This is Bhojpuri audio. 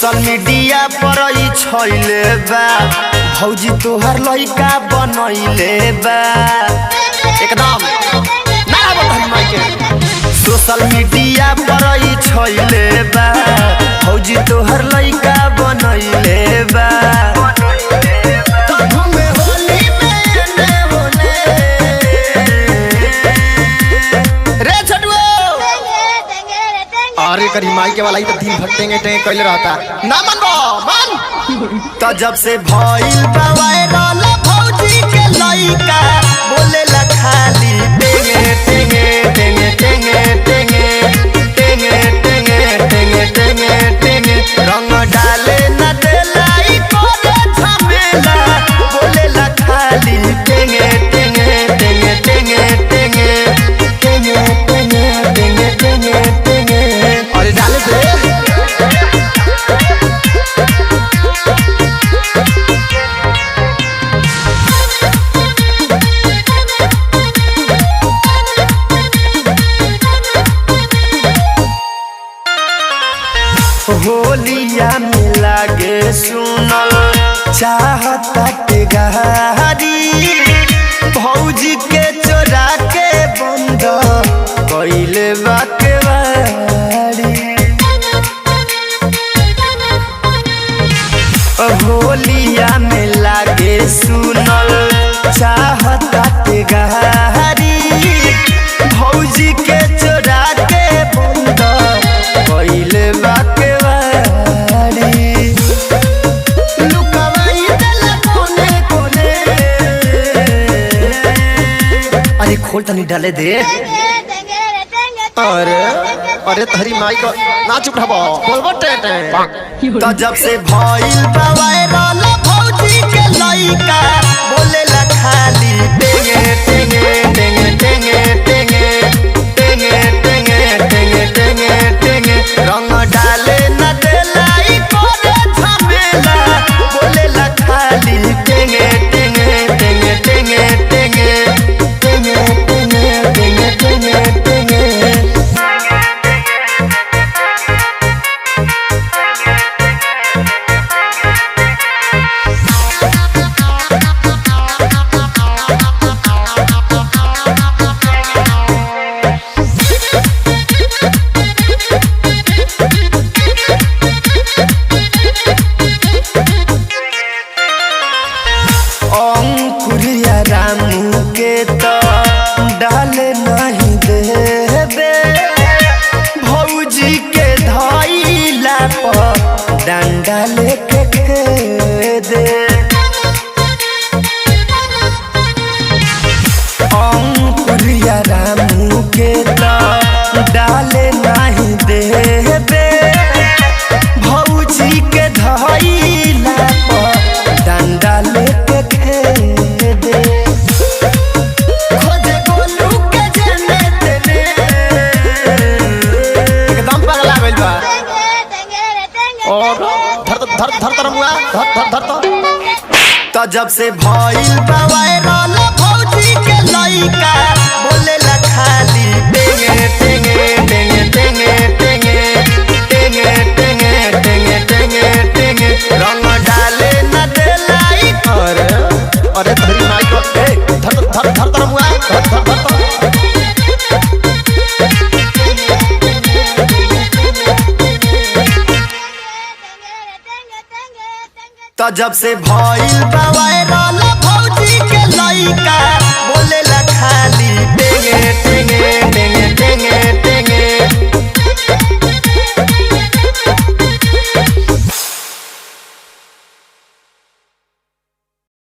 सोशल मीडिया पर छइले बा भौजी तोहर लइका बनइले बा एकदम ना बताई के सोशल मीडिया पर छइले बा भौजी तोहर लइका बनइले बा अरे करी माई के वाला ही तो दिन भर टेंगे टेंगे कइले रहता ना मनबो मन तो जब से भइल बा वायरल भौजी के लइका बोलेला खाली टेंगे टेंगे टेंगे टेंगे टेंगे टेंगे टेंगे टेंगे टेंगे टेंगे रंग डाले न देलाई करे झमेला बोलेला खाली टेंगे टेंगे टेंगे टेंगे टेंगे टेंगे टेंगे टेंगे टेंगे टेंगे अरे डाले दे होलिया में लागे सुनल चाहता के गहारी भौजी के चोरा के बंद कइले बाके बारी होलिया में लागे सुनल चाहता के गहारी भौजी के चोरा के बंद कइले बाके खोल तनी डाले दे अरे अरे तहरी माई को ना चुप रहबो बोलबो टेटे तो जब से भइल बा वायरल भौजी के लइका बोलेला खाली टेंगे टेंगे टेंगे टेंगे टेंगे टेंगे टेंगे टेंगे टेंगे टेंगे रंग डाले न देलाई करे झमेला बोलेला खाली टेंगे टेंगे टेंगे टेंगे टेंगे रामू के तो डाले नहीं देबे भौजी के धइला पर डंडा लेके दे अंकुरिया रामू के तो डाले नहीं देबे भौजी के धइला पर डंडा लेके दे तो जब से भइल बा वायरल भौजी के लइका बोलेला खाली टेंगे टेंगे टेंगे टेंगे टेंगे टेंगे टेंगे टेंगे टेंगे टेंगे रंग डाले न देलाई अरे अरे तहरी माई को ए धर धर धर धर मुआ धर धर धर तो जब से भइल बा वायरल भौजी के लइका